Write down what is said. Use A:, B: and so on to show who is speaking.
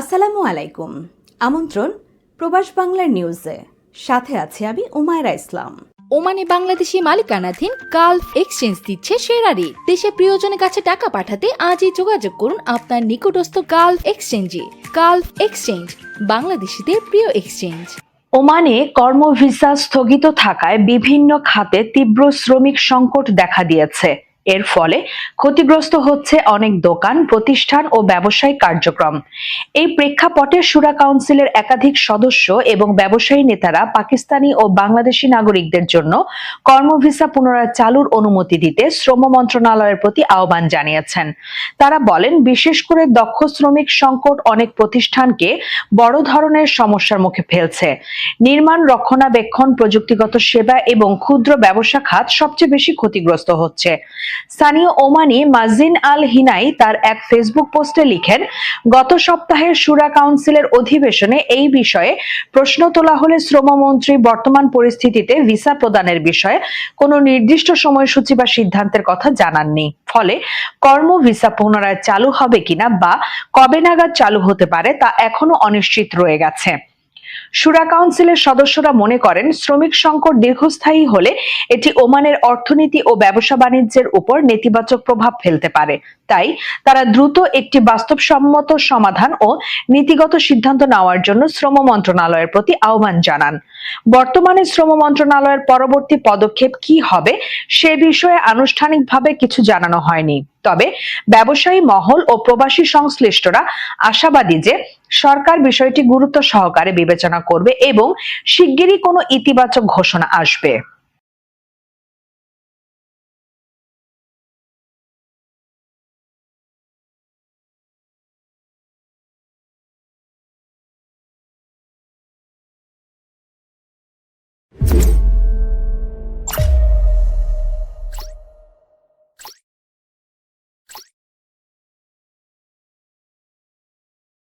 A: আসসালামু আলাইকুম। আমন্ত্রণ প্রবাস বাংলার নিউজে। সাথে আছি আমি উমায়রা ইসলাম।
B: ওমানে বাংলাদেশি মালিকানাধীন গালফ এক্সচেঞ্জ দিচ্ছে সেরা রেট। দেশে প্রিয়জনের কাছে টাকা পাঠাতে আজই যোগাযোগ করুন আপনার নিকটস্থ গালফ এক্সচেঞ্জে। গালফ এক্সচেঞ্জ, বাংলাদেশিদের প্রিয় এক্সচেঞ্জ।
C: ওমানে কর্ম ভিসা স্থগিত থাকায় বিভিন্ন খাতে তীব্র শ্রমিক সংকট দেখা দিয়েছে। এর ফলে ক্ষতিগ্রস্ত হচ্ছে অনেক দোকান, প্রতিষ্ঠান ও ব্যবসায়িক কার্যক্রম। এই প্রেক্ষাপটে শুরা কাউন্সিলের একাধিক সদস্য এবং ব্যবসায়ী নেতারা পাকিস্তানি ও বাংলাদেশি নাগরিকদের জন্য কর্ম ভিসা পুনরায় চালুর অনুমতি দিতে শ্রম মন্ত্রণালয়ের প্রতি আহ্বান জানিয়েছেন। তারা বলেন, বিশেষ করে দক্ষ শ্রমিক সংকট অনেক প্রতিষ্ঠানকে বড় ধরনের সমস্যার মুখে ফেলছে। নির্মাণ, রক্ষণাবেক্ষণ, প্রযুক্তিগত সেবা এবং ক্ষুদ্র ব্যবসা খাত সবচেয়ে বেশি ক্ষতিগ্রস্ত হচ্ছে। স্থানীয় ওমানি মাজিন আল হিনাই তার এক ফেসবুক পোস্টে লিখেন, গত সপ্তাহের শুরা কাউন্সিলের অধিবেশনে এই বিষয়ে প্রশ্ন তোলা হলে শ্রমমন্ত্রী বর্তমান পরিস্থিতিতে ভিসা প্রদানের বিষয়ে কোনো নির্দিষ্ট সময়সূচি বা সিদ্ধান্তের কথা জানাননি। ফলে কর্ম ভিসা পুনরায় চালু হবে কিনা বা কবে নাগাদ চালু হতে পারে তা এখনো অনিশ্চিত রয়ে গেছে। শুরা কাউন্সিলের সদস্যরা মনে করেন, শ্রমিক সংকট দীর্ঘস্থায়ী হলে এটি ওমানের অর্থনীতি ও ব্যবসা বাণিজ্যের উপর নেতিবাচক প্রভাব ফেলতে পারে। তাই তারা দ্রুত একটি বাস্তবসম্মত সমাধান ও নীতিগত সিদ্ধান্ত নেওয়ার জন্য শ্রম মন্ত্রণালয়ের প্রতি আহ্বান জানান। বর্তমানে শ্রম মন্ত্রণালয়ের পরবর্তী পদক্ষেপ কি হবে সে বিষয়ে আনুষ্ঠানিকভাবে কিছু জানানো হয়নি। তবে ব্যবসায়ী মহল ও প্রবাসী সংশ্লিষ্টরা আশাবাদী যে সরকার বিষয়টি গুরুত্ব সহকারে বিবেচনা করবে এবং শিগগিরই কোনো ইতিবাচক ঘোষণা আসবে।